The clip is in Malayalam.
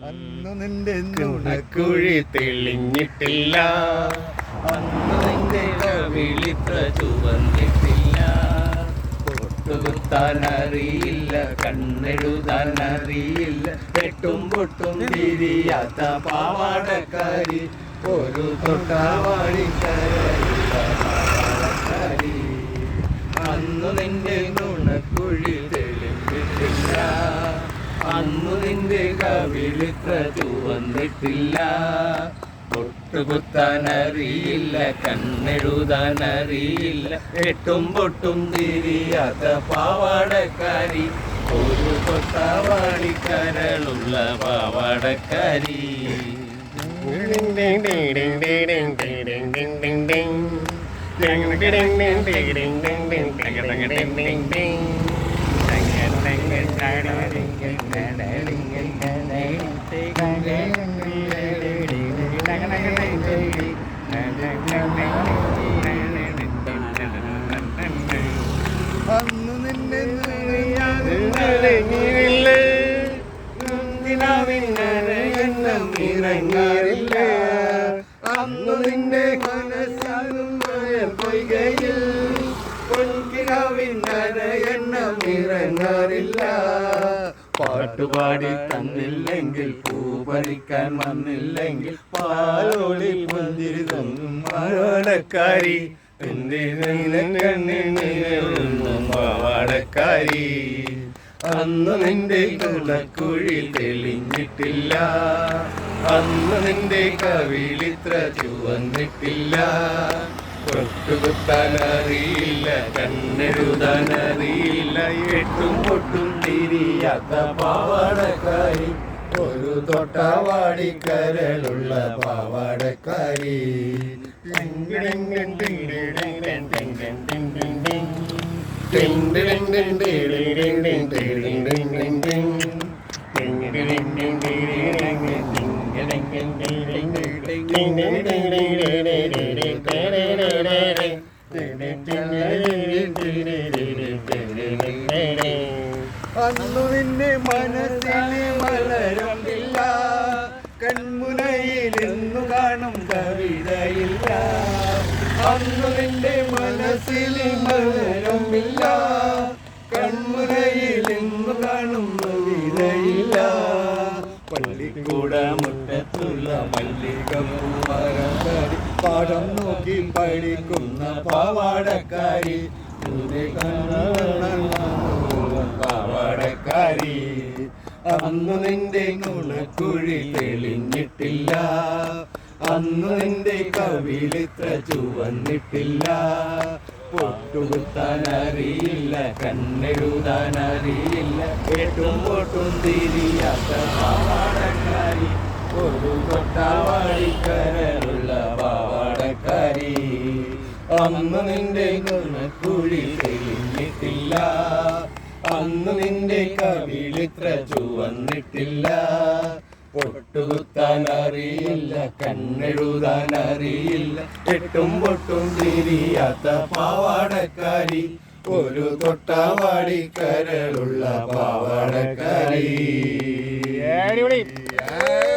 അന്നു നിന്റെ നുണക്കുഴി തെളിഞ്ഞിട്ടില്ല, അന്നു നിന്റെ കവിളിത്ര ചുവന്നിട്ടില്ല. പൊട്ടുകുത്താൻ അറിയില്ല, കണ്ണെഴുതാൻ അറിയില്ല, വെട്ടും പൊട്ടും തിരിയാത്ത പാവാടക്കാരി, ഒരു തൊട്ടാവാടിക്കാരി. അന്നു നിന്റെ നുണക്കുഴി തെളിഞ്ഞിട്ടില്ല, അന്നു നിന്റെ കവിളിത്ര ചുവന്നിട്ടില്ല. പൊട്ടുകുത്താൻ അറിയില്ല, കണ്ണെഴുതാൻ അറിയില്ല, വെട്ടും പൊട്ടും തിരിയാത്ത പാവാടക്കാരി, ഒരു തൊട്ടാവാടിക്കരളുള്ള പാവാടക്കാരി. അന്നു നിന്നെ ഇറങ്ങാറില്ല, അന്നു നിന്റെ മനസ്സാകും പൊയ്കയിൽ പൊൻകിനാവിന്നരയെണ്ണം ഇറങ്ങാറില്ല. പാട്ടുപാടി തന്നില്ലെങ്കിൽ, പൂ പറിക്കാൻ വന്നില്ലെങ്കിൽ, പാലോളി പുഞ്ചിരി തന്നും പാവാടക്കാരി, പാവാടക്കാരി. അന്ന് നിന്റെ കുളക്കുഴി തെളിഞ്ഞിട്ടില്ല, അന്ന് നിന്റെ കവിളിത്ര ചുവന്നിട്ടില്ല. പൊട്ടുകുത്താൻ അറിയില്ല, കണ്ണെഴുതാൻ അറിയില്ല, എട്ടും പൊട്ടും തിരിയാത്ത പാവാടക്കാരി, ഒരു തൊട്ടാവാടിക്കരളുള്ള പാവാടക്കാരി. അന്നു നിന്നെ മനസ്സിന് മലരമില്ല, കൺമുനയിൽ എന്നു കാണും കവിതയില്ല. അന്നു നിന്റെ മനസ്സിൽ മലരമില്ല, കൺമുനയിൽ എന്നു കാണും കവിതയില്ല. പള്ളിക്കൂട മുറ്റത്തുള്ള മല്ലികപ്പൂമരക്കാരി, പാഠം നോക്കി പഠിക്കുന്ന പാവാടക്കാരി, പാവാടക്കാരി. അന്നു നിന്റെ നുണക്കുഴി തെളിഞ്ഞിട്ടില്ല, അന്നു നിന്റെ കവിളിത്ര ചുവന്നിട്ടില്ല. പൊട്ടുകുത്താൻ അറിയില്ല, കണ്ണെഴുതാൻ അറിയില്ല, എട്ടും പൊട്ടും തിരിയാത്ത പാവാടക്കാരി, ഒരു തൊട്ടാവാടിക്കരളുള്ള പാവാടക്കാരി. അന്ന് നിന്റെ നുണക്കുഴി തെളിഞ്ഞിട്ടില്ല, അന്ന് നിന്റെ കവിളിത്ര ചുവന്നിട്ടില്ല. പൊട്ടുകുത്താൻ അറിയില്ല, കണ്ണെഴുതാൻ അറിയില്ല, എട്ടും പൊട്ടും തിരിയാത്ത പാവാടക്കാരി, ഒരു തൊട്ടാവാടിക്കരളുള്ള പാവാടക്കാരി.